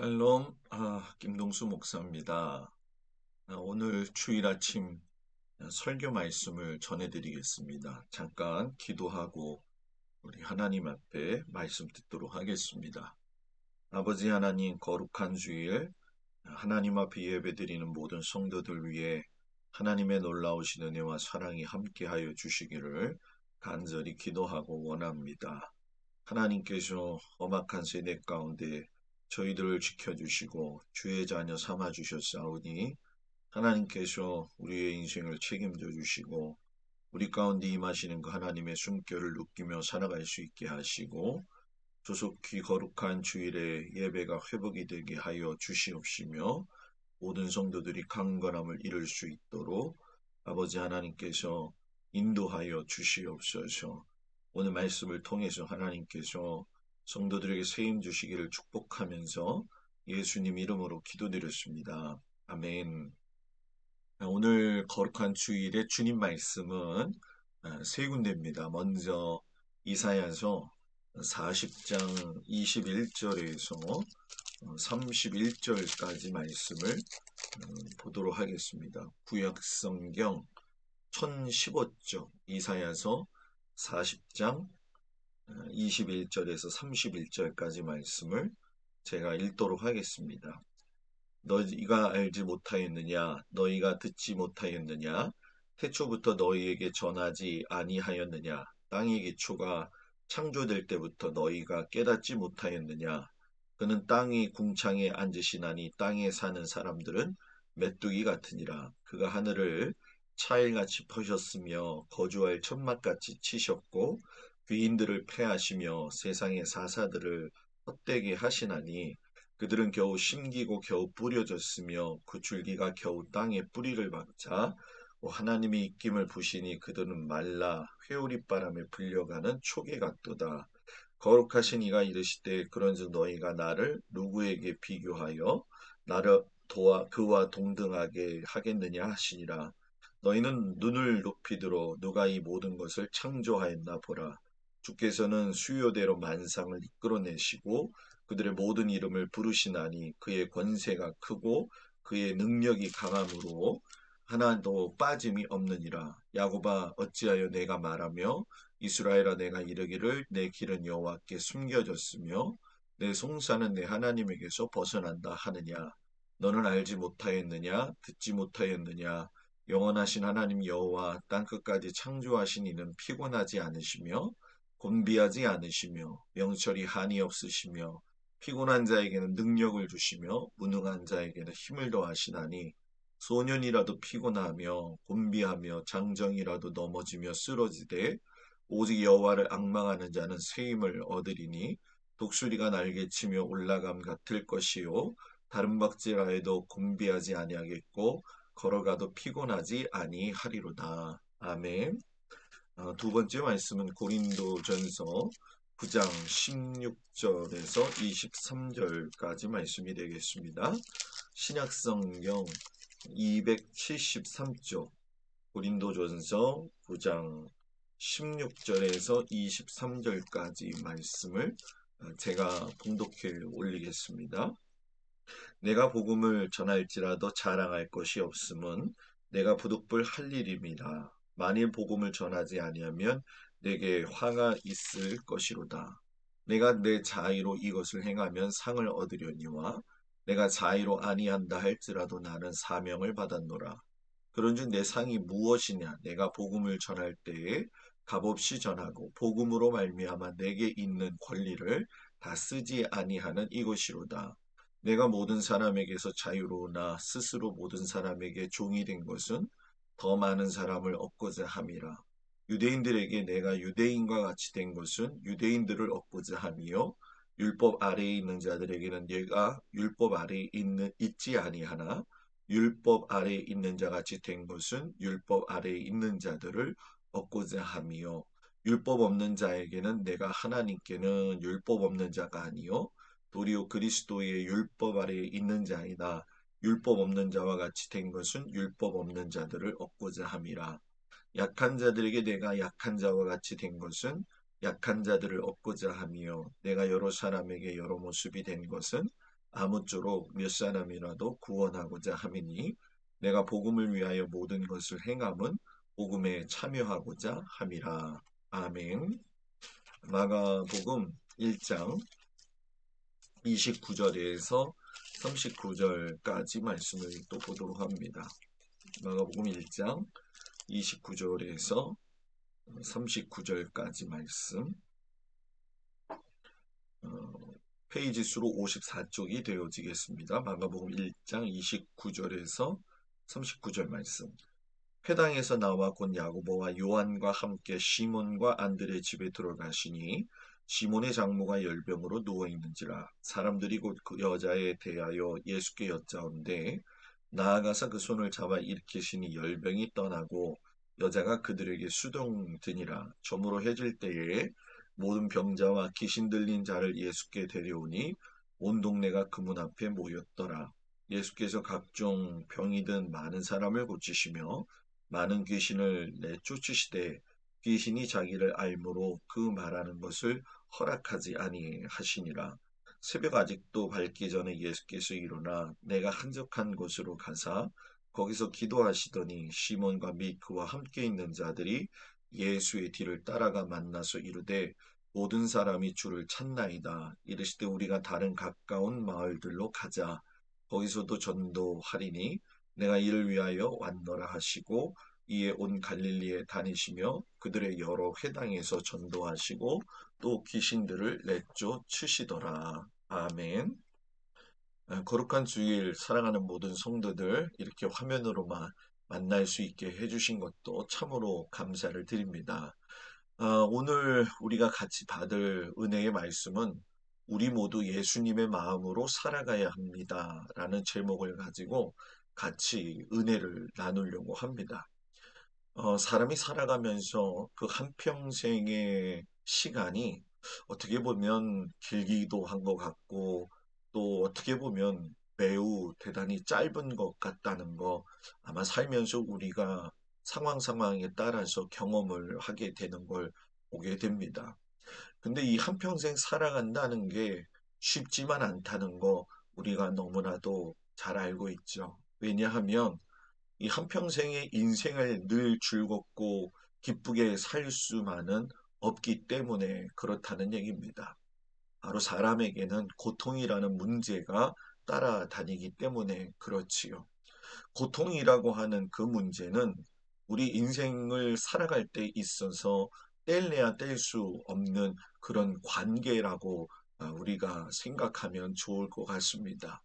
샬롬, 김동수 목사입니다. 오늘 주일 아침 설교 말씀을 전해드리겠습니다. 잠깐 기도하고 우리 하나님 앞에 말씀 듣도록 하겠습니다. 아버지 하나님, 거룩한 주일 하나님 앞에 예배드리는 모든 성도들 위해 하나님의 놀라우신 은혜와 사랑이 함께하여 주시기를 간절히 기도하고 원합니다. 하나님께서 험악한 세대 가운데 저희들을 지켜주시고 주의 자녀 삼아주셨사오니 하나님께서 우리의 인생을 책임져 주시고 우리 가운데 임하시는 그 하나님의 숨결을 느끼며 살아갈 수 있게 하시고 조속히 거룩한 주일에 예배가 회복이 되게 하여 주시옵시며 모든 성도들이 강건함을 이룰 수 있도록 아버지 하나님께서 인도하여 주시옵소서. 오늘 말씀을 통해서 하나님께서 성도들에게 세임 주시기를 축복하면서 예수님 이름으로 기도드렸습니다. 아멘. 오늘 거룩한 주일의 주님 말씀은 세 군데입니다. 먼저 이사야서 40장 21절에서 31절까지 말씀을 보도록 하겠습니다. 구약성경 1015쪽 이사야서 40장 21절에서 31절까지 말씀을 제가 읽도록 하겠습니다. 너희가 알지 못하였느냐? 너희가 듣지 못하였느냐? 태초부터 너희에게 전하지 아니하였느냐? 땅의 기초가 창조될 때부터 너희가 깨닫지 못하였느냐? 그는 땅의 궁창에 앉으시나니 땅에 사는 사람들은 메뚜기 같으니라. 그가 하늘을 차일같이 퍼셨으며 거주할 천막같이 치셨고 귀인들을 패하시며 세상의 사사들을 헛되게 하시나니 그들은 겨우 심기고 겨우 뿌려졌으며 그 줄기가 겨우 땅에 뿌리를 박자 하나님이 입김을 부시니 그들은 말라 회오리 바람에 불려가는 초계 같도다. 거룩하신 이가 이르시되 그런즉 너희가 나를 누구에게 비교하여 나를 그와 동등하게 하겠느냐 하시니라. 너희는 눈을 높이 들어 누가 이 모든 것을 창조하였나 보라. 주께서는 수요대로 만상을 이끌어내시고 그들의 모든 이름을 부르시나니 그의 권세가 크고 그의 능력이 강함으로 하나도 빠짐이 없느니라. 야곱아 어찌하여 내가 말하며 이스라엘아 내가 이르기를 내 길은 여호와께 숨겨졌으며 내 송사는 내 하나님에게서 벗어난다 하느냐. 너는 알지 못하였느냐 듣지 못하였느냐. 영원하신 하나님 여호와 땅끝까지 창조하신 이는 피곤하지 않으시며 곤비하지 않으시며 명철이 한이 없으시며 피곤한 자에게는 능력을 주시며 무능한 자에게는 힘을 더하시나니 소년이라도 피곤하며 곤비하며 장정이라도 넘어지며 쓰러지되 오직 여호와를 앙망하는 자는 새 힘을 얻으리니 독수리가 날개치며 올라감 같을 것이요 다른 박질하여도 곤비하지 아니하겠고 걸어가도 피곤하지 아니하리로다. 아멘. 두 번째 말씀은 고린도전서 9장 16절에서 23절까지 말씀이 되겠습니다. 신약성경 273쪽 고린도전서 9장 16절에서 23절까지 말씀을 제가 봉독해 올리겠습니다. 내가 복음을 전할지라도 자랑할 것이 없음은 내가 부득불 할 일입니다. 만일 복음을 전하지 아니하면 내게 화가 있을 것이로다. 내가 내 자의로 이것을 행하면 상을 얻으려니와 내가 자의로 아니한다 할지라도 나는 사명을 받았노라. 그런즉 내 상이 무엇이냐? 내가 복음을 전할 때에 값없이 전하고 복음으로 말미암아 내게 있는 권리를 다 쓰지 아니하는 이것이로다. 내가 모든 사람에게서 자유로우나 스스로 모든 사람에게 종이 된 것은 더 많은 사람을 얻고자 함이라. 유대인들에게 내가 유대인과 같이 된 것은 유대인들을 얻고자 함이요 율법 아래에 있는 자들에게는 내가 율법 아래에 있지 아니하나 율법 아래에 있는 자 같이 된 것은 율법 아래에 있는 자들을 얻고자 함이요 율법 없는 자에게는 내가 하나님께는 율법 없는 자가 아니요 도리어 그리스도의 율법 아래에 있는 자이다. 율법 없는 자와 같이 된 것은 율법 없는 자들을 얻고자 함이라. 약한 자들에게 내가 약한 자와 같이 된 것은 약한 자들을 얻고자 함이요 내가 여러 사람에게 여러 모습이 된 것은 아무쪼록 몇 사람이라도 구원하고자 함이니 내가 복음을 위하여 모든 것을 행함은 복음에 참여하고자 함이라. 아멘. 마가복음 1장 29절에서 39절까지 말씀을 또 보도록 합니다. 마가복음 1장 29절에서 39절까지 말씀, 페이지 수로 54쪽이 되어지겠습니다. 마가복음 1장 29절에서 39절 말씀. 회당에서 나와 곧 야고보와 요한과 함께 시몬과 안드레 집에 들어가시니 시몬의 장모가 열병으로 누워 있는지라. 사람들이 곧 그 여자에 대하여 예수께 여짜온대 나아가서 그 손을 잡아 일으키시니 열병이 떠나고 여자가 그들에게 수동드니라. 저물어 해질 때에 모든 병자와 귀신 들린 자를 예수께 데려오니 온 동네가 그 문 앞에 모였더라. 예수께서 각종 병이 든 많은 사람을 고치시며 많은 귀신을 내쫓으시되 귀신이 자기를 알므로 그 말하는 것을 허락하지 아니하시니라. 새벽 아직도 밝기 전에 예수께서 일어나 내가 한적한 곳으로 가사 거기서 기도하시더니 시몬과 및 그와 함께 있는 자들이 예수의 뒤를 따라가 만나서 이르되 모든 사람이 주를 찾나이다. 이르시되 우리가 다른 가까운 마을들로 가자. 거기서도 전도하리니 내가 이를 위하여 왔노라 하시고 이에 온 갈릴리에 다니시며 그들의 여러 회당에서 전도하시고 또 귀신들을 내쫓으시더라. 아멘. 거룩한 주일 사랑하는 모든 성도들 이렇게 화면으로만 만날 수 있게 해주신 것도 참으로 감사를 드립니다. 오늘 우리가 같이 받을 은혜의 말씀은 우리 모두 예수님의 마음으로 살아가야 합니다. 라는 제목을 가지고 같이 은혜를 나누려고 합니다. 사람이 살아가면서 그 한평생의 시간이 어떻게 보면 길기도 한 것 같고 또 어떻게 보면 매우 대단히 짧은 것 같다는 거 아마 살면서 우리가 상황에 따라서 경험을 하게 되는 걸 보게 됩니다. 근데 이 한평생 살아간다는 게 쉽지만 않다는 거 우리가 너무나도 잘 알고 있죠. 왜냐하면 이 한평생의 인생을 늘 즐겁고 기쁘게 살 수만은 없기 때문에 그렇다는 얘기입니다. 바로 사람에게는 고통이라는 문제가 따라다니기 때문에 그렇지요. 고통이라고 하는 그 문제는 우리 인생을 살아갈 때 있어서 뗄래야 뗄 수 없는 그런 관계라고 우리가 생각하면 좋을 것 같습니다.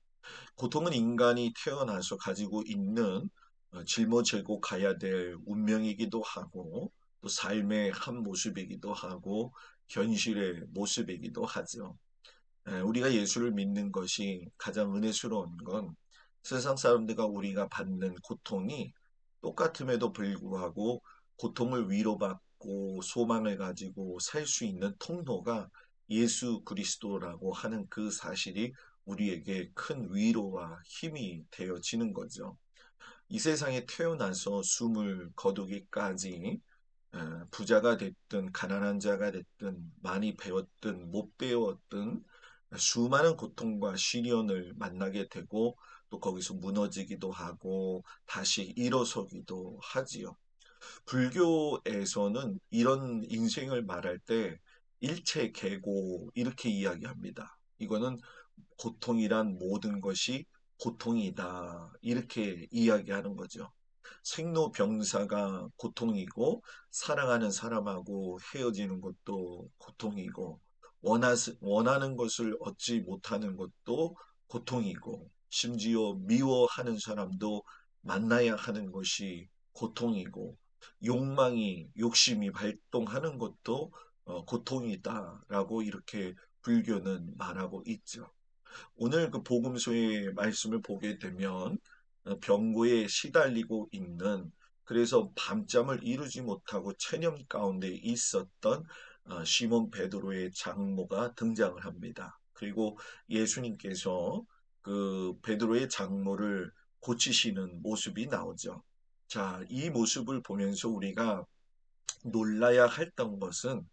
고통은 인간이 태어나서 가지고 있는 짊어지고 가야 될 운명이기도 하고 또 삶의 한 모습이기도 하고 현실의 모습이기도 하죠. 우리가 예수를 믿는 것이 가장 은혜스러운 건 세상 사람들과 우리가 받는 고통이 똑같음에도 불구하고 고통을 위로받고 소망을 가지고 살 수 있는 통로가 예수 그리스도라고 하는 그 사실이 우리에게 큰 위로와 힘이 되어지는 거죠. 이 세상에 태어나서 숨을 거두기까지 부자가 됐든 가난한 자가 됐든 많이 배웠든 못 배웠든 수많은 고통과 시련을 만나게 되고 또 거기서 무너지기도 하고 다시 일어서기도 하지요. 불교에서는 이런 인생을 말할 때 일체계고 이렇게 이야기합니다. 이거는 고통이란 모든 것이 고통이다. 이렇게 이야기하는 거죠. 생로병사가 고통이고 사랑하는 사람하고 헤어지는 것도 고통이고 원하는 것을 얻지 못하는 것도 고통이고 심지어 미워하는 사람도 만나야 하는 것이 고통이고 욕심이 발동하는 것도 고통이다라고 이렇게 불교는 말하고 있죠. 오늘 그 복음서의 말씀을 보게 되면 병고에 시달리고 있는 그래서 밤잠을 이루지 못하고 체념 가운데 있었던 시몬 베드로의 장모가 등장을 합니다. 그리고 예수님께서 그 베드로의 장모를 고치시는 모습이 나오죠. 자, 이 모습을 보면서 우리가 놀라야 했던 것은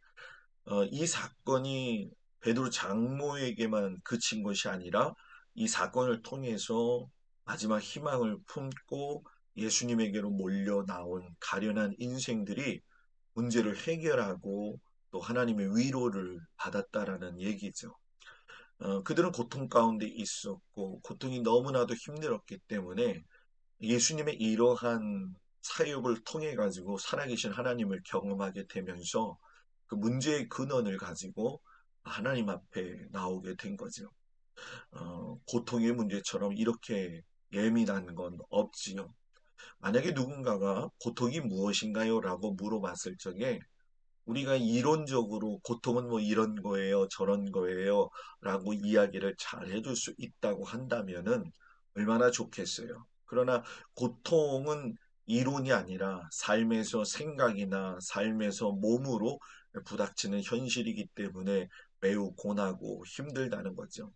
이 사건이 베드로 장모에게만 그친 것이 아니라 이 사건을 통해서 마지막 희망을 품고 예수님에게로 몰려 나온 가련한 인생들이 문제를 해결하고 또 하나님의 위로를 받았다라는 얘기죠. 그들은 고통 가운데 있었고 고통이 너무나도 힘들었기 때문에 예수님의 이러한 사역을 통해 가지고 살아계신 하나님을 경험하게 되면서 그 문제의 근원을 가지고 하나님 앞에 나오게 된 거죠. 고통의 문제처럼 이렇게 예민한 건 없지요. 만약에 누군가가 고통이 무엇인가요? 라고 물어봤을 적에 우리가 이론적으로 고통은 뭐 이런 거예요, 저런 거예요, 라고 이야기를 잘 해줄 수 있다고 한다면은 얼마나 좋겠어요. 그러나 고통은 이론이 아니라 삶에서 생각이나 삶에서 몸으로 부닥치는 현실이기 때문에 매우 고나고 힘들다는 거죠.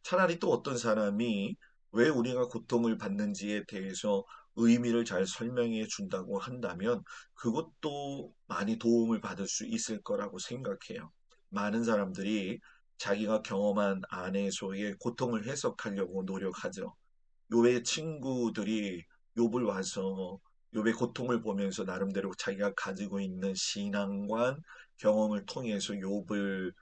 차라리 또 어떤 사람이 왜 우리가 고통을 받는지에 대해서 의미를 잘 설명해 준다고 한다면 그것도 많이 도움을 받을 수 있을 거라고 생각해요. 많은 사람들이 자기가 경험한 안에서의 고통을 해석하려고 노력하죠. 욥의 친구들이 욥을 와서 욥의 고통을 보면서 나름대로 자기가 가지고 있는 신앙관 경험을 통해서 욥을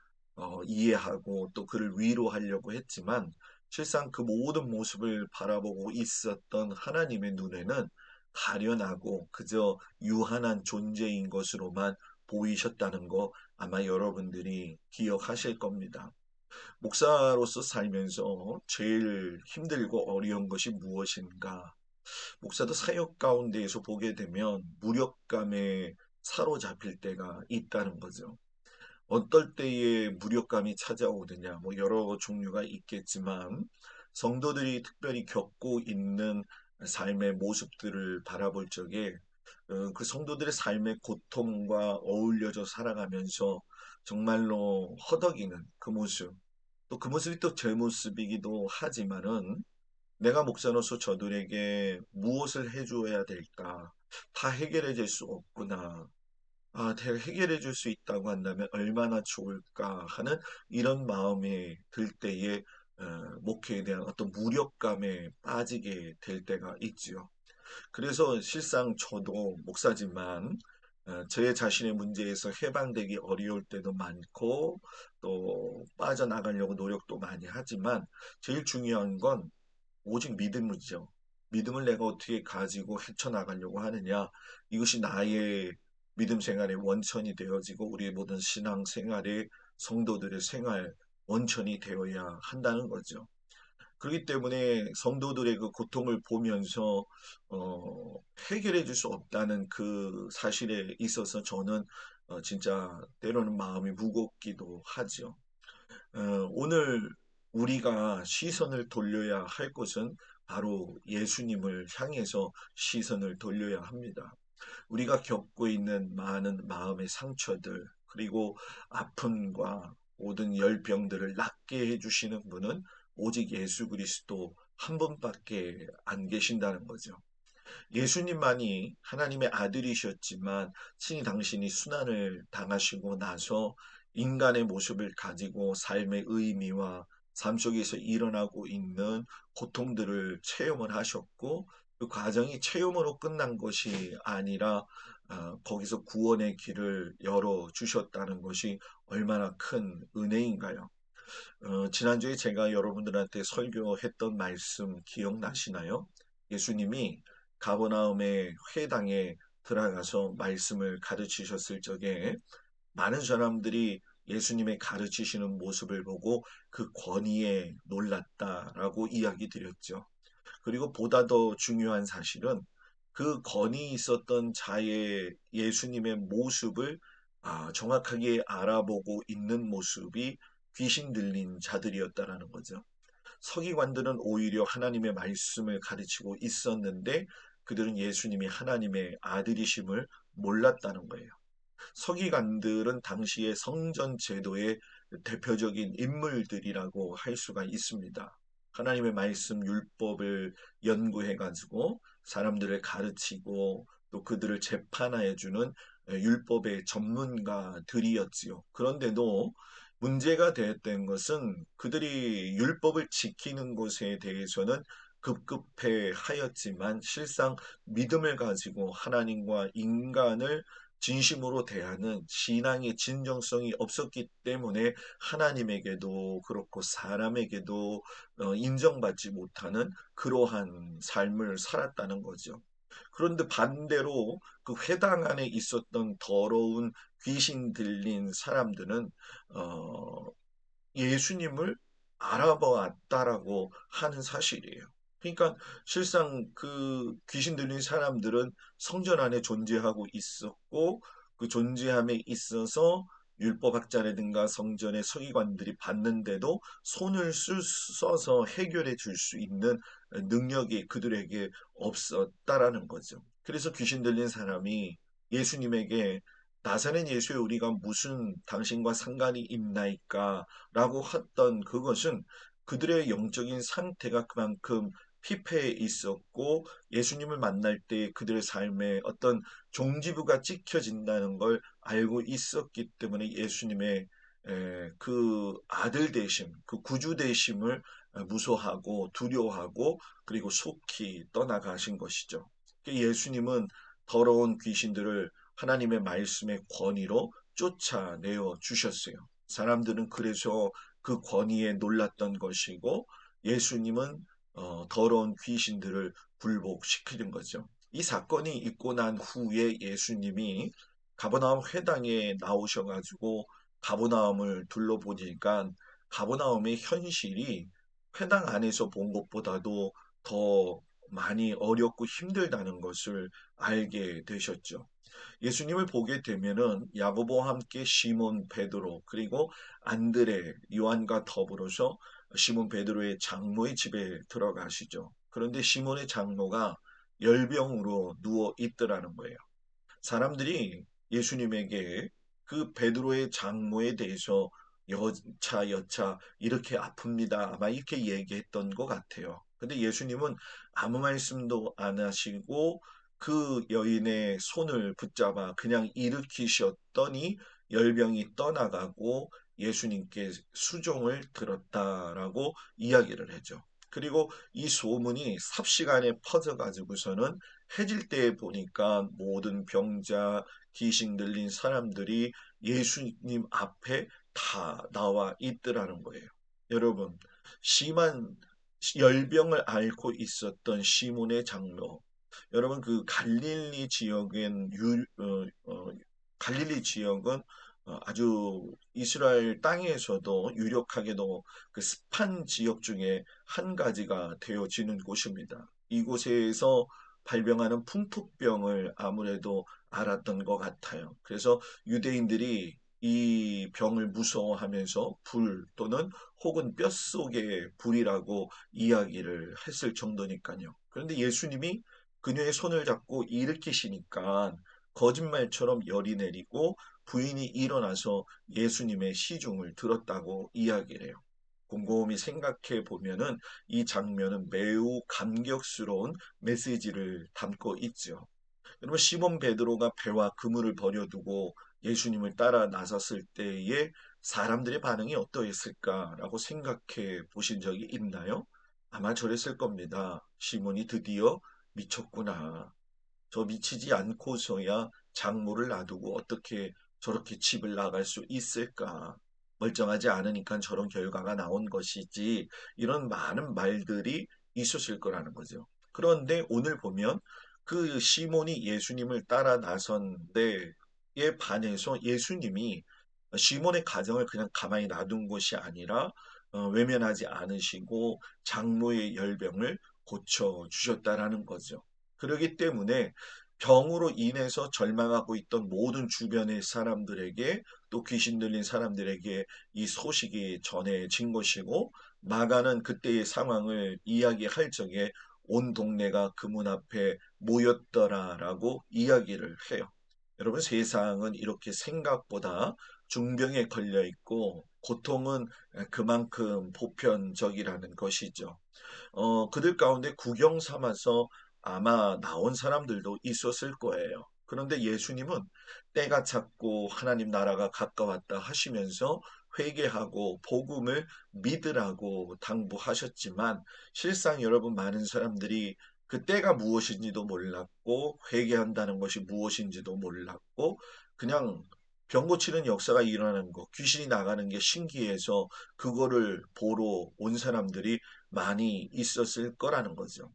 이해하고 또 그를 위로하려고 했지만 실상 그 모든 모습을 바라보고 있었던 하나님의 눈에는 가련하고 그저 유한한 존재인 것으로만 보이셨다는 거 아마 여러분들이 기억하실 겁니다. 목사로서 살면서 제일 힘들고 어려운 것이 무엇인가? 목사도 사역 가운데에서 보게 되면 무력감에 사로잡힐 때가 있다는 거죠. 어떨 때에 무력감이 찾아오느냐, 뭐 여러 종류가 있겠지만 성도들이 특별히 겪고 있는 삶의 모습들을 바라볼 적에 그 성도들의 삶의 고통과 어울려져 살아가면서 정말로 허덕이는 그 모습, 또 그 모습이 또 제 모습이기도 하지만은 내가 목사로서 저들에게 무엇을 해줘야 될까? 다 해결해 줄 수 없구나. 내가 해결해 줄 수 있다고 한다면 얼마나 좋을까 하는 이런 마음이 들 때에 목회에 대한 어떤 무력감에 빠지게 될 때가 있지요. 그래서 실상 저도 목사지만 제 자신의 문제에서 해방되기 어려울 때도 많고 또 빠져나가려고 노력도 많이 하지만 제일 중요한 건 오직 믿음이죠. 믿음을 내가 어떻게 가지고 헤쳐나가려고 하느냐. 이것이 나의 믿음 생활의 원천이 되어지고 우리 모든 신앙 생활의 성도들의 생활 원천이 되어야 한다는 거죠. 그렇기 때문에 성도들의 그 고통을 보면서 해결해 줄 수 없다는 그 사실에 있어서 저는 진짜 때로는 마음이 무겁기도 하죠. 오늘 우리가 시선을 돌려야 할 것은 바로 예수님을 향해서 시선을 돌려야 합니다. 우리가 겪고 있는 많은 마음의 상처들, 그리고 아픔과 모든 열병들을 낫게 해주시는 분은 오직 예수 그리스도 한 분밖에 안 계신다는 거죠. 예수님만이 하나님의 아들이셨지만 친히 당신이 순환을 당하시고 나서 인간의 모습을 가지고 삶의 의미와 삶 속에서 일어나고 있는 고통들을 체험을 하셨고 그 과정이 체험으로 끝난 것이 아니라 거기서 구원의 길을 열어 주셨다는 것이 얼마나 큰 은혜인가요? 지난주에 제가 여러분들한테 설교했던 말씀 기억나시나요? 예수님이 가버나움의 회당에 들어가서 말씀을 가르치셨을 적에 많은 사람들이 예수님의 가르치시는 모습을 보고 그 권위에 놀랐다라고 이야기 드렸죠. 그리고 보다 더 중요한 사실은 그 권위 있었던 자의 예수님의 모습을 정확하게 알아보고 있는 모습이 귀신 들린 자들이었다라는 거죠. 서기관들은 오히려 하나님의 말씀을 가르치고 있었는데 그들은 예수님이 하나님의 아들이심을 몰랐다는 거예요. 서기관들은 당시의 성전 제도의 대표적인 인물들이라고 할 수가 있습니다. 하나님의 말씀 율법을 연구해 가지고 사람들을 가르치고 또 그들을 재판하여 주는 율법의 전문가들이었지요. 그런데도 문제가 되었던 것은 그들이 율법을 지키는 것에 대해서는 급급해 하였지만 실상 믿음을 가지고 하나님과 인간을 진심으로 대하는 신앙의 진정성이 없었기 때문에 하나님에게도 그렇고 사람에게도 인정받지 못하는 그러한 삶을 살았다는 거죠. 그런데 반대로 그 회당 안에 있었던 더러운 귀신 들린 사람들은 어, 예수님을 알아보았다라고 하는 사실이에요. 그러니까 실상 그 귀신 들린 사람들은 성전 안에 존재하고 있었고 그 존재함에 있어서 율법학자라든가 성전의 서기관들이 봤는데도 써서 해결해 줄 수 있는 능력이 그들에게 없었다라는 거죠. 그래서 귀신 들린 사람이 예수님에게 나사렛 예수의 우리가 무슨 당신과 상관이 있나이까 라고 했던 그것은 그들의 영적인 상태가 그만큼 피폐해 있었고 예수님을 만날 때 그들의 삶에 어떤 종지부가 찍혀진다는 걸 알고 있었기 때문에 예수님의 그 아들 되심, 그 구주 되심을 무서워하고 두려워하고 그리고 속히 떠나가신 것이죠. 예수님은 더러운 귀신들을 하나님의 말씀의 권위로 쫓아내어 주셨어요. 사람들은 그래서 그 권위에 놀랐던 것이고 예수님은 더러운 귀신들을 굴복시키는 거죠. 이 사건이 있고 난 후에 예수님이 가버나움 회당에 나오셔가지고 가버나움을 둘러보니까 가버나움의 현실이 회당 안에서 본 것보다도 더 많이 어렵고 힘들다는 것을 알게 되셨죠. 예수님을 보게 되면은 야고보와 함께 시몬 베드로 그리고 안드레 요한과 더불어서 시몬 베드로의 장로의 집에 들어가시죠. 그런데 시몬의 장로가 열병으로 누워 있더라는 거예요. 사람들이 예수님에게 그 베드로의 장모에 대해서 여차 이렇게 아픕니다. 아마 이렇게 얘기했던 것 같아요. 근데 예수님은 아무 말씀도 안 하시고 그 여인의 손을 붙잡아 그냥 일으키셨더니 열병이 떠나가고 예수님께 수종을 들었다라고 이야기를 하죠. 그리고 이 소문이 삽시간에 퍼져가지고서는 해질 때 보니까 모든 병자, 귀신 들린 사람들이 예수님 앞에 다 나와 있더라는 거예요. 여러분, 심한 열병을 앓고 있었던 시몬의 장로, 여러분 그 갈릴리 지역은 아주 이스라엘 땅에서도 유력하게도 그 습한 지역 중에 한 가지가 되어지는 곳입니다. 이곳에서 발병하는 풍토병을 아무래도 알았던 것 같아요. 그래서 유대인들이 이 병을 무서워하면서 불 또는 혹은 뼛속에 불이라고 이야기를 했을 정도니까요. 그런데 예수님이 그녀의 손을 잡고 일으키시니까 거짓말처럼 열이 내리고 부인이 일어나서 예수님의 시중을 들었다고 이야기를 해요. 곰곰이 생각해 보면은 이 장면은 매우 감격스러운 메시지를 담고 있죠. 여러분 시몬 베드로가 배와 그물을 버려두고 예수님을 따라 나섰을 때에 사람들의 반응이 어떠했을까라고 생각해 보신 적이 있나요? 아마 저랬을 겁니다. 시몬이 드디어 미쳤구나. 저 미치지 않고서야 장모를 놔두고 어떻게 저렇게 집을 나갈 수 있을까? 멀쩡하지 않으니까 저런 결과가 나온 것이지. 이런 많은 말들이 있었을 거라는 거죠. 그런데 오늘 보면 그 시몬이 예수님을 따라 나선 데에 반해서 예수님이 시몬의 가정을 그냥 가만히 놔둔 것이 아니라 외면하지 않으시고 장로의 열병을 고쳐 주셨다라는 거죠. 그렇기 때문에 병으로 인해서 절망하고 있던 모든 주변의 사람들에게 또 귀신 들린 사람들에게 이 소식이 전해진 것이고 마가는 그때의 상황을 이야기할 적에 온 동네가 그 문 앞에 모였더라라고 이야기를 해요. 여러분 세상은 이렇게 생각보다 중병에 걸려 있고 고통은 그만큼 보편적이라는 것이죠. 그들 가운데 구경 삼아서 아마 나온 사람들도 있었을 거예요. 그런데 예수님은 때가 찼고 하나님 나라가 가까웠다 하시면서 회개하고 복음을 믿으라고 당부하셨지만 실상 여러분 많은 사람들이 그 때가 무엇인지도 몰랐고 회개한다는 것이 무엇인지도 몰랐고 그냥 병 고치는 역사가 일어나는 거, 귀신이 나가는 게 신기해서 그거를 보러 온 사람들이 많이 있었을 거라는 거죠.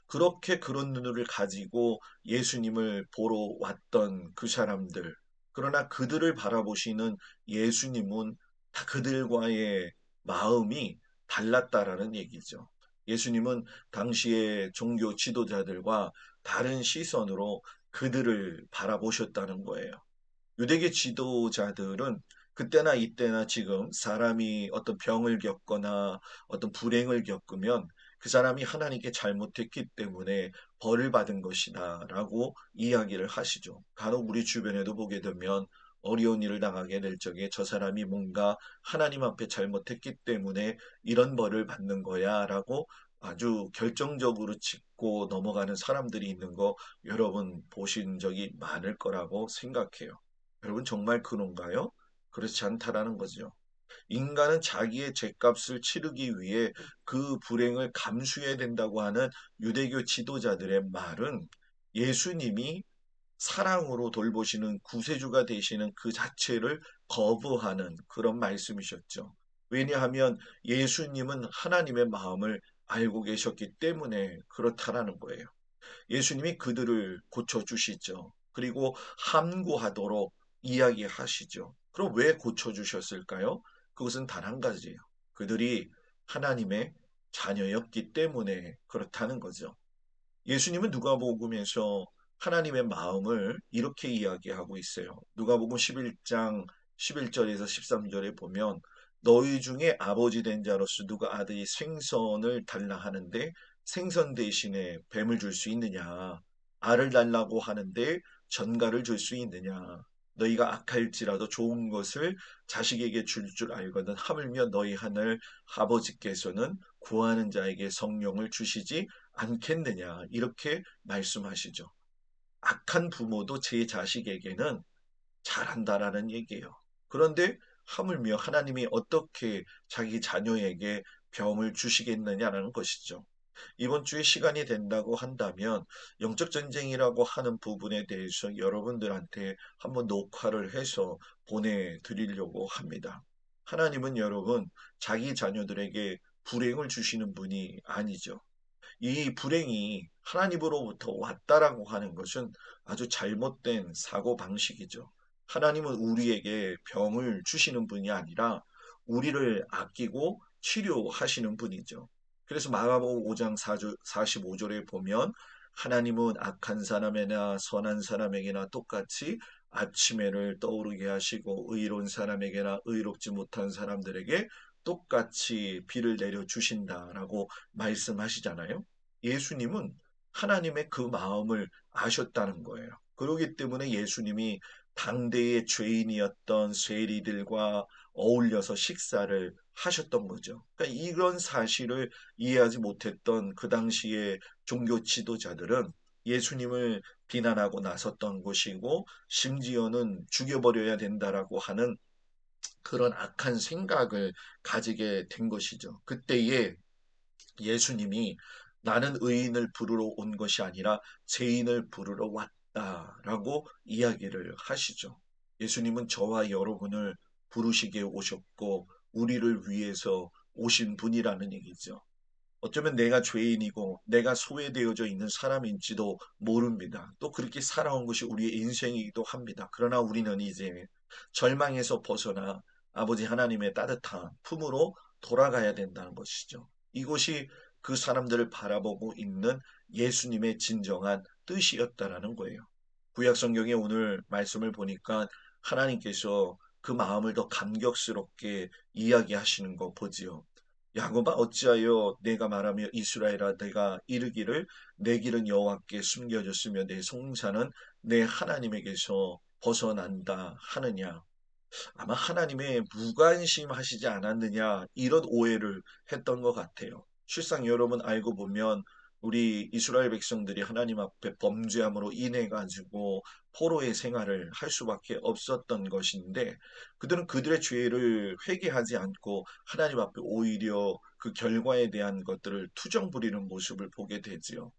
그렇게 그런 눈을 가지고 예수님을 보러 왔던 그 사람들, 그러나 그들을 바라보시는 예수님은 다 그들과의 마음이 달랐다라는 얘기죠. 예수님은 당시의 종교 지도자들과 다른 시선으로 그들을 바라보셨다는 거예요. 유대계 지도자들은 그때나 이때나 지금 사람이 어떤 병을 겪거나 어떤 불행을 겪으면 그 사람이 하나님께 잘못했기 때문에 벌을 받은 것이다 라고 이야기를 하시죠. 간혹 우리 주변에도 보게 되면 어려운 일을 당하게 될 적에 저 사람이 뭔가 하나님 앞에 잘못했기 때문에 이런 벌을 받는 거야 라고 아주 결정적으로 짚고 넘어가는 사람들이 있는 거 여러분 보신 적이 많을 거라고 생각해요. 여러분 정말 그런가요? 그렇지 않다라는 거죠. 인간은 자기의 죄값을 치르기 위해 그 불행을 감수해야 된다고 하는 유대교 지도자들의 말은 예수님이 사랑으로 돌보시는 구세주가 되시는 그 자체를 거부하는 그런 말씀이셨죠. 왜냐하면 예수님은 하나님의 마음을 알고 계셨기 때문에 그렇다라는 거예요. 예수님이 그들을 고쳐주시죠. 그리고 함구하도록 이야기하시죠. 그럼 왜 고쳐주셨을까요? 그것은 단 한 가지예요. 그들이 하나님의 자녀였기 때문에 그렇다는 거죠. 예수님은 누가복음에서 하나님의 마음을 이렇게 이야기하고 있어요. 누가복음 11장 11절에서 13절에 보면 너희 중에 아버지 된 자로서 누가 아들이 생선을 달라 하는데 생선 대신에 뱀을 줄 수 있느냐? 알을 달라고 하는데 전갈을 줄 수 있느냐? 너희가 악할지라도 좋은 것을 자식에게 줄 알거든 하물며 너희 하늘 아버지께서는 구하는 자에게 성령을 주시지 않겠느냐 이렇게 말씀하시죠. 악한 부모도 제 자식에게는 잘한다라는 얘기예요. 그런데 하물며 하나님이 어떻게 자기 자녀에게 병을 주시겠느냐라는 것이죠. 이번 주에 시간이 된다고 한다면 영적 전쟁이라고 하는 부분에 대해서 여러분들한테 한번 녹화를 해서 보내드리려고 합니다. 하나님은 여러분 자기 자녀들에게 불행을 주시는 분이 아니죠. 이 불행이 하나님으로부터 왔다라고 하는 것은 아주 잘못된 사고 방식이죠. 하나님은 우리에게 병을 주시는 분이 아니라 우리를 아끼고 치료하시는 분이죠. 그래서 마가복음 5장 45절에 보면 하나님은 악한 사람에나 선한 사람에게나 똑같이 아침에를 떠오르게 하시고 의로운 사람에게나 의롭지 못한 사람들에게 똑같이 비를 내려 주신다라고 말씀하시잖아요. 예수님은 하나님의 그 마음을 아셨다는 거예요. 그러기 때문에 예수님이 당대의 죄인이었던 세리들과 어울려서 식사를 하셨던 거죠. 그러니까 이런 사실을 이해하지 못했던 그 당시의 종교 지도자들은 예수님을 비난하고 나섰던 것이고 심지어는 죽여버려야 된다라고 하는 그런 악한 생각을 가지게 된 것이죠. 그때에 예수님이 나는 의인을 부르러 온 것이 아니라 죄인을 부르러 왔다라고 이야기를 하시죠. 예수님은 저와 여러분을 부르시기에 오셨고 우리를 위해서 오신 분이라는 얘기죠. 어쩌면 내가 죄인이고 내가 소외되어져 있는 사람인지도 모릅니다. 또 그렇게 살아온 것이 우리의 인생이기도 합니다. 그러나 우리는 이제 절망에서 벗어나 아버지 하나님의 따뜻한 품으로 돌아가야 된다는 것이죠. 이것이 그 사람들을 바라보고 있는 예수님의 진정한 뜻이었다라는 거예요. 구약 성경의 오늘 말씀을 보니까 하나님께서 그 마음을 더 감격스럽게 이야기하시는 거 보지요. 야곱아 어찌하여 내가 말하며 이스라엘아 내가 이르기를 내 길은 여호와께 숨겨졌으며 내 송사는 내 하나님에게서 벗어난다 하느냐. 아마 하나님의 무관심하시지 않았느냐 이런 오해를 했던 것 같아요. 실상 여러분 알고 보면 우리 이스라엘 백성들이 하나님 앞에 범죄함으로 인해 가지고 포로의 생활을 할 수밖에 없었던 것인데 그들은 그들의 죄를 회개하지 않고 하나님 앞에 오히려 그 결과에 대한 것들을 투정 부리는 모습을 보게 되지요.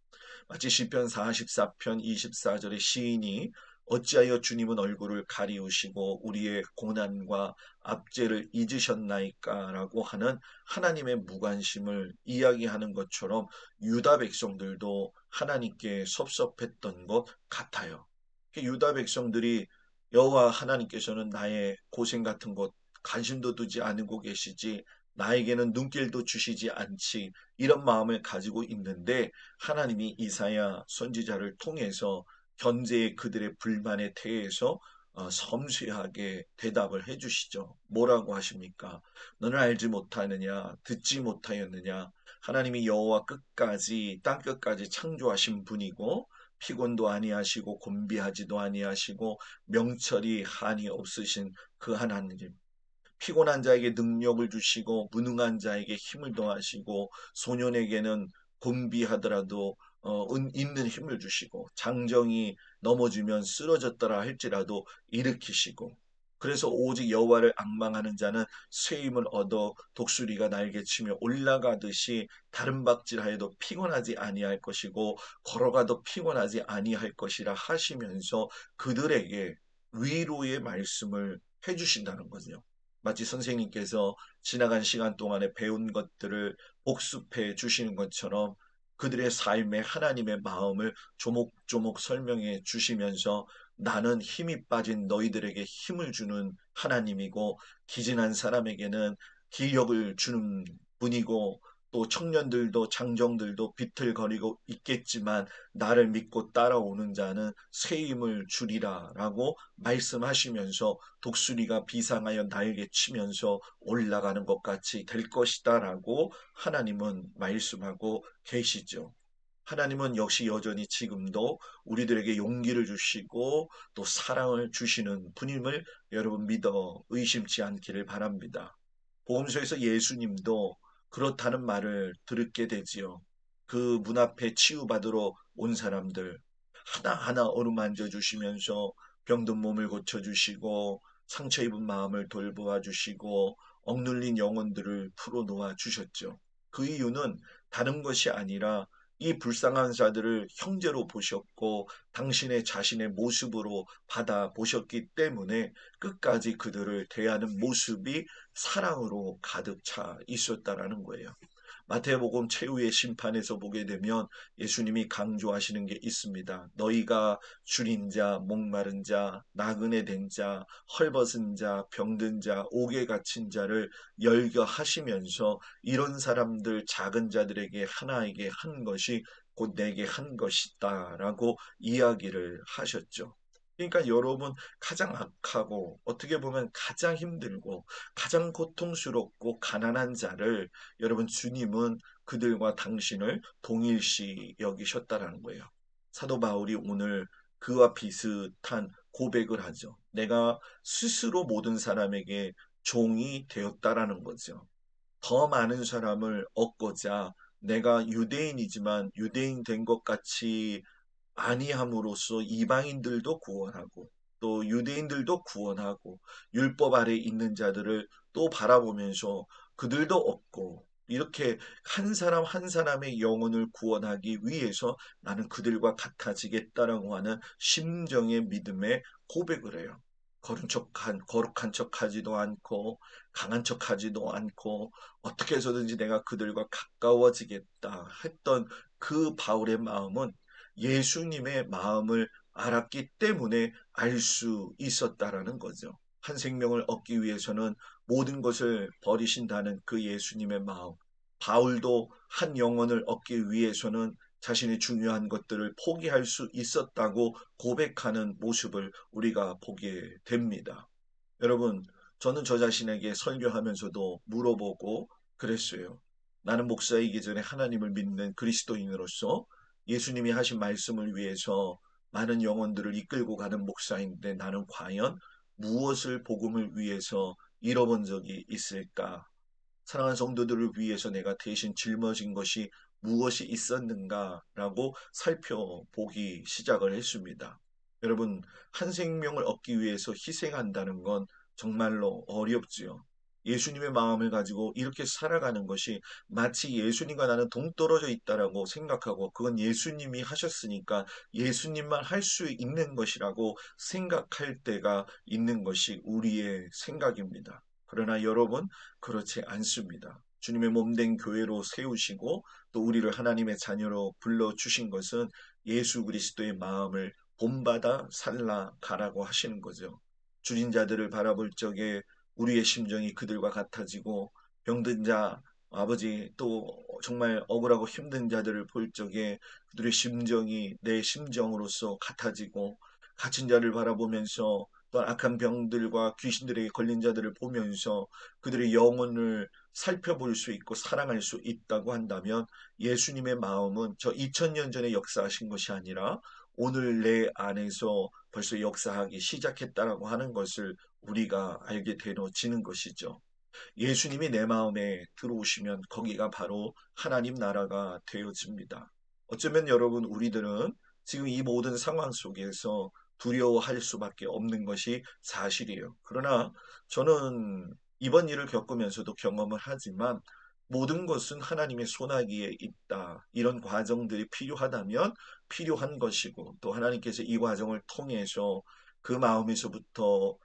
마치 시편 44편 24절의 시인이 어찌하여 주님은 얼굴을 가리우시고 우리의 고난과 압제를 잊으셨나이까라고 하는 하나님의 무관심을 이야기하는 것처럼 유다 백성들도 하나님께 섭섭했던 것 같아요. 유다 백성들이 여호와 하나님께서는 나의 고생 같은 것 관심도 두지 않고 계시지 나에게는 눈길도 주시지 않지 이런 마음을 가지고 있는데 하나님이 이사야 선지자를 통해서 현재의 그들의 불만에 대해서 섬세하게 대답을 해주시죠. 뭐라고 하십니까? 너는 알지 못하느냐? 듣지 못하였느냐? 하나님이 여호와 끝까지 땅 끝까지 창조하신 분이고 피곤도 아니하시고 곤비하지도 아니하시고 명철이 한이 없으신 그 하나님. 피곤한 자에게 능력을 주시고 무능한 자에게 힘을 더하시고 소년에게는 곤비하더라도 있는 힘을 주시고 장정이 넘어지면 쓰러졌더라 할지라도 일으키시고 그래서 오직 여호와를 앙망하는 자는 새 힘을 얻어 독수리가 날개치며 올라가듯이 다른 박질하여도 피곤하지 아니할 것이고 걸어가도 피곤하지 아니할 것이라 하시면서 그들에게 위로의 말씀을 해주신다는 거죠. 마치 선생님께서 지나간 시간 동안에 배운 것들을 복습해 주시는 것처럼 그들의 삶에 하나님의 마음을 조목조목 설명해 주시면서 나는 힘이 빠진 너희들에게 힘을 주는 하나님이고 기진한 사람에게는 기력을 주는 분이고 또 청년들도 장정들도 비틀거리고 있겠지만 나를 믿고 따라오는 자는 새 힘을 주리라 라고 말씀하시면서 독수리가 비상하여 날개치면서 올라가는 것 같이 될 것이다 라고 하나님은 말씀하고 계시죠. 하나님은 역시 여전히 지금도 우리들에게 용기를 주시고 또 사랑을 주시는 분임을 여러분 믿어 의심치 않기를 바랍니다. 복음서에서 예수님도 그렇다는 말을 들게 되지요. 그 문 앞에 치유받으러 온 사람들 하나하나 어루만져 주시면서 병든 몸을 고쳐주시고 상처 입은 마음을 돌보아 주시고 억눌린 영혼들을 풀어놓아 주셨죠. 그 이유는 다른 것이 아니라 이 불쌍한 자들을 형제로 보셨고 당신의 자신의 모습으로 받아 보셨기 때문에 끝까지 그들을 대하는 모습이 사랑으로 가득 차 있었다라는 거예요. 마태복음 최후의 심판에서 보게 되면 예수님이 강조하시는 게 있습니다. 너희가 줄인 자, 목마른 자, 나그네 된 자, 헐벗은 자, 병든 자, 옥에 갇힌 자를 열거하시면서 이런 사람들 작은 자들에게 하나에게 한 것이 곧 내게 한 것이다라고 이야기를 하셨죠. 그러니까 여러분 가장 악하고 어떻게 보면 가장 힘들고 가장 고통스럽고 가난한 자를 여러분 주님은 그들과 당신을 동일시 여기셨다라는 거예요. 사도 바울이 오늘 그와 비슷한 고백을 하죠. 내가 스스로 모든 사람에게 종이 되었다라는 거죠. 더 많은 사람을 얻고자 내가 유대인이지만 유대인 된 것 같이 아니함으로써 이방인들도 구원하고 또 유대인들도 구원하고 율법 아래 있는 자들을 또 바라보면서 그들도 얻고 이렇게 한 사람 한 사람의 영혼을 구원하기 위해서 나는 그들과 같아지겠다라고 하는 심정의 믿음의 고백을 해요. 거룩한 척하지도 않고 강한 척하지도 않고 어떻게 해서든지 내가 그들과 가까워지겠다 했던 그 바울의 마음은 예수님의 마음을 알았기 때문에 알 수 있었다라는 거죠. 한 생명을 얻기 위해서는 모든 것을 버리신다는 그 예수님의 마음. 바울도 한 영혼을 얻기 위해서는 자신의 중요한 것들을 포기할 수 있었다고 고백하는 모습을 우리가 보게 됩니다. 여러분, 저는 저 자신에게 설교하면서도 물어보고 그랬어요. 나는 목사이기 전에 하나님을 믿는 그리스도인으로서 예수님이 하신 말씀을 위해서 많은 영혼들을 이끌고 가는 목사인데 나는 과연 무엇을 복음을 위해서 잃어본 적이 있을까? 사랑하는 성도들을 위해서 내가 대신 짊어진 것이 무엇이 있었는가라고 살펴보기 시작을 했습니다. 여러분, 한 생명을 얻기 위해서 희생한다는 건 정말로 어렵지요. 예수님의 마음을 가지고 이렇게 살아가는 것이 마치 예수님과 나는 동떨어져 있다라고 생각하고 그건 예수님이 하셨으니까 예수님만 할 수 있는 것이라고 생각할 때가 있는 것이 우리의 생각입니다. 그러나 여러분, 그렇지 않습니다. 주님의 몸된 교회로 세우시고 또 우리를 하나님의 자녀로 불러주신 것은 예수 그리스도의 마음을 본받아 살아가라고 하시는 거죠. 줄인 자들을 바라볼 적에 우리의 심정이 그들과 같아지고 병든 자, 아버지 또 정말 억울하고 힘든 자들을 볼 적에 그들의 심정이 내 심정으로서 같아지고 갇힌 자를 바라보면서 또 악한 병들과 귀신들에게 걸린 자들을 보면서 그들의 영혼을 살펴볼 수 있고 사랑할 수 있다고 한다면 예수님의 마음은 저 2000년 전에 역사하신 것이 아니라 오늘 내 안에서 벌써 역사하기 시작했다라고 하는 것을 우리가 알게 되어지는 것이죠. 예수님이 내 마음에 들어오시면 거기가 바로 하나님 나라가 되어집니다. 어쩌면 여러분 우리들은 지금 이 모든 상황 속에서 두려워할 수밖에 없는 것이 사실이에요. 그러나 저는 이번 일을 겪으면서도 경험을 하지만 모든 것은 하나님의 손아귀에 있다. 이런 과정들이 필요하다면 필요한 것이고 또 하나님께서 이 과정을 통해서 그 마음에서부터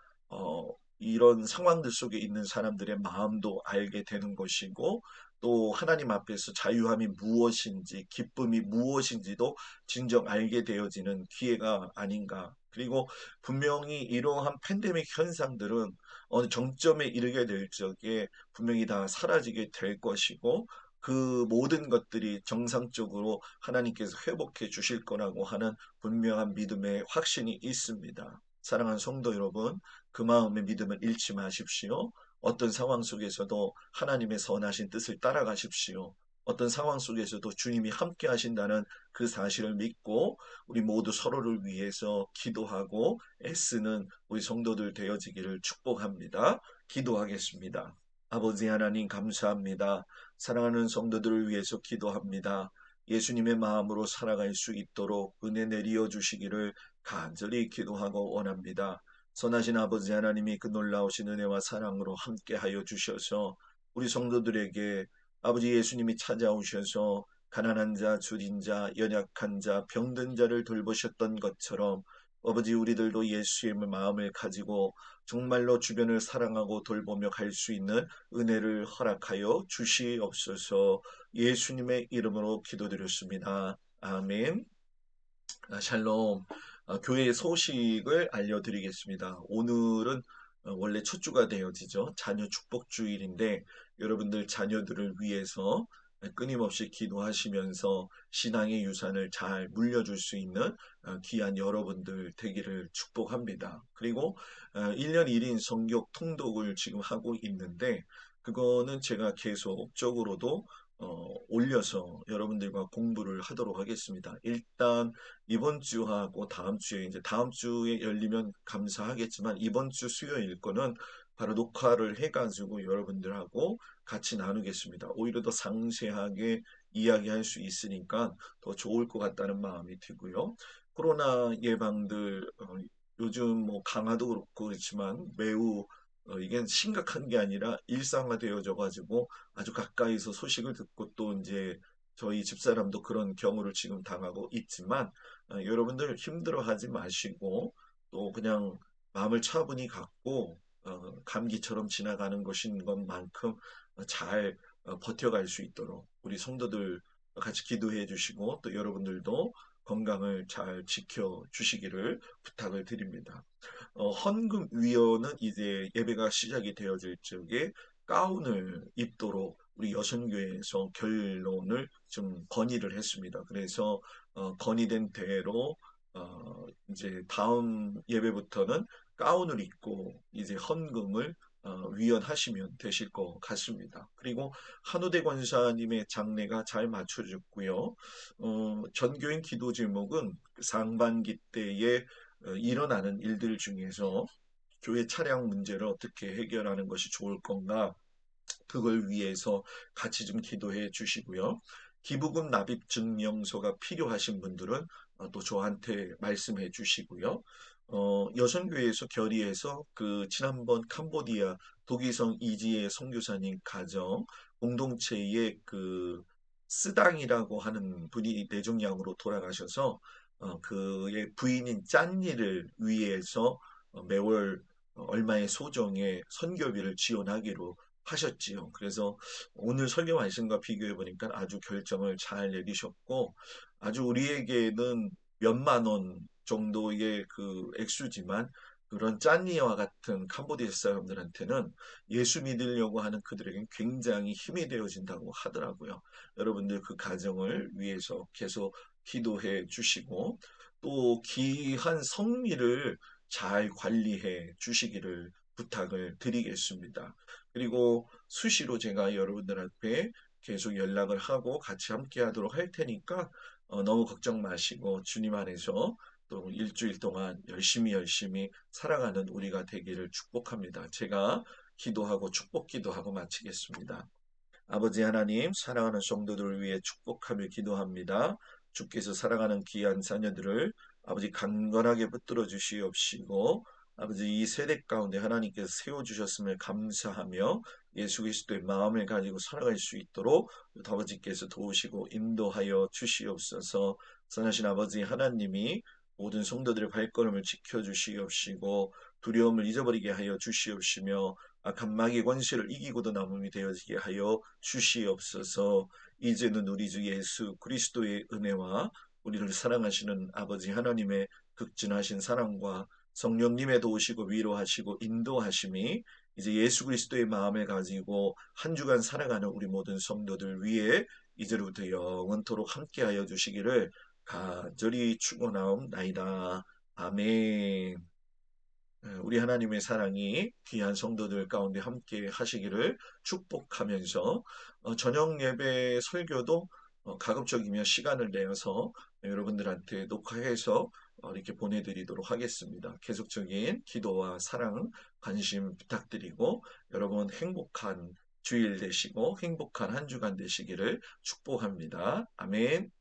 이런 상황들 속에 있는 사람들의 마음도 알게 되는 것이고 또 하나님 앞에서 자유함이 무엇인지 기쁨이 무엇인지도 진정 알게 되어지는 기회가 아닌가. 그리고 분명히 이러한 팬데믹 현상들은 어느 정점에 이르게 될 적에 분명히 다 사라지게 될 것이고 그 모든 것들이 정상적으로 하나님께서 회복해 주실 거라고 하는 분명한 믿음의 확신이 있습니다. 사랑하는 성도 여러분, 그 마음의 믿음을 잃지 마십시오. 어떤 상황 속에서도 하나님의 선하신 뜻을 따라가십시오. 어떤 상황 속에서도 주님이 함께 하신다는 그 사실을 믿고 우리 모두 서로를 위해서 기도하고 애쓰는 우리 성도들 되어지기를 축복합니다. 기도하겠습니다. 아버지 하나님 감사합니다. 사랑하는 성도들을 위해서 기도합니다. 예수님의 마음으로 살아갈 수 있도록 은혜 내리어 주시기를 간절히 기도하고 원합니다. 선하신 아버지 하나님이 그 놀라우신 은혜와 사랑으로 함께하여 주셔서 우리 성도들에게 아버지 예수님이 찾아오셔서 가난한 자, 줄인 자, 연약한 자, 병든 자를 돌보셨던 것처럼 아버지 우리들도 예수의 마음을 가지고 정말로 주변을 사랑하고 돌보며 갈 수 있는 은혜를 허락하여 주시옵소서. 예수님의 이름으로 기도드렸습니다. 아멘. 샬롬. 교회의 소식을 알려드리겠습니다. 오늘은 원래 첫 주가 되어지죠. 자녀 축복주일인데 여러분들 자녀들을 위해서 끊임없이 기도하시면서 신앙의 유산을 잘 물려줄 수 있는 귀한 여러분들 되기를 축복합니다. 그리고 1년 1인 성경 통독을 지금 하고 있는데 그거는 제가 계속적으로도 올려서 여러분들과 공부를 하도록 하겠습니다. 일단 이번 주하고 다음 주에 이제 다음 주에 열리면 감사하겠지만 이번 주 수요일 거는 바로 녹화를 해가지고 여러분들하고 같이 나누겠습니다. 오히려 더 상세하게 이야기할 수 있으니까 더 좋을 것 같다는 마음이 들고요. 코로나 예방들 요즘 뭐 강화도 그렇고 그렇지만 매우 이게 심각한 게 아니라 일상화되어져 가지고 아주 가까이서 소식을 듣고 또 이제 저희 집사람도 그런 경우를 지금 당하고 있지만 여러분들 힘들어하지 마시고 또 그냥 마음을 차분히 갖고 감기처럼 지나가는 것인 것만큼 잘 버텨갈 수 있도록 우리 성도들 같이 기도해 주시고 또 여러분들도 건강을 잘 지켜 주시기를 부탁을 드립니다. 헌금위원은 이제 예배가 시작이 되어질 적에 가운을 입도록 우리 여선교회에서 결론을 좀 건의를 했습니다. 그래서 건의된 대로 이제 다음 예배부터는 가운을 입고 이제 헌금을 위원하시면 되실 것 같습니다. 그리고 한우대 권사님의 장례가 잘 맞춰졌고요. 전교인 기도 제목은 상반기 때에 일어나는 일들 중에서 교회 차량 문제를 어떻게 해결하는 것이 좋을 건가 그걸 위해서 같이 좀 기도해 주시고요. 기부금 납입 증명서가 필요하신 분들은 또 저한테 말씀해 주시고요. 여성교회에서 결의해서 그 지난번 캄보디아 독일성 이지혜 선교사님 가정 공동체의 그 스당이라고 하는 분이 뇌종양으로 돌아가셔서 그의 부인인 짠니를 위해서 매월 얼마의 소정의 선교비를 지원하기로 하셨지요. 그래서 오늘 설교 말씀과 비교해 보니까 아주 결정을 잘 내리셨고 아주 우리에게는 몇만 원 정도의 그 액수지만 그런 짠니와 같은 캄보디아 사람들한테는 예수 믿으려고 하는 그들에겐 굉장히 힘이 되어진다고 하더라고요. 여러분들 그 가정을 위해서 계속 기도해 주시고 또 귀한 성미를 잘 관리해 주시기를 부탁을 드리겠습니다. 그리고 수시로 제가 여러분들 앞에 계속 연락을 하고 같이 함께 하도록 할 테니까 너무 걱정 마시고 주님 안에서 또 일주일 동안 열심히 살아가는 우리가 되기를 축복합니다. 제가 기도하고 축복 기도하고 마치겠습니다. 아버지 하나님, 사랑하는 성도들을 위해 축복하며 기도합니다. 주께서 사랑하는 귀한 자녀들을 아버지 강건하게 붙들어 주시옵시고, 아버지 이 세대 가운데 하나님께서 세워주셨음을 감사하며 예수 그리스도의 마음을 가지고 살아갈 수 있도록 아버지께서 도우시고 인도하여 주시옵소서. 선하신 아버지 하나님이 모든 성도들의 발걸음을 지켜주시옵시고 두려움을 잊어버리게 하여 주시옵시며 악한 마귀의 권세를 이기고도 남음이 되어지게 하여 주시옵소서. 이제는 우리 주 예수 그리스도의 은혜와 우리를 사랑하시는 아버지 하나님의 극진하신 사랑과 성령님의 도우시고 위로하시고 인도하심이 이제 예수 그리스도의 마음을 가지고 한 주간 살아가는 우리 모든 성도들 위해 이제로부터 영원토록 함께하여 주시기를 간절히 축원하옵나이다. 아멘. 우리 하나님의 사랑이 귀한 성도들 가운데 함께 하시기를 축복하면서 저녁 예배 설교도 가급적이면 시간을 내어서 여러분들한테 녹화해서 이렇게 보내드리도록 하겠습니다. 계속적인 기도와 사랑, 관심 부탁드리고 여러분 행복한 주일 되시고 행복한 한 주간 되시기를 축복합니다. 아멘.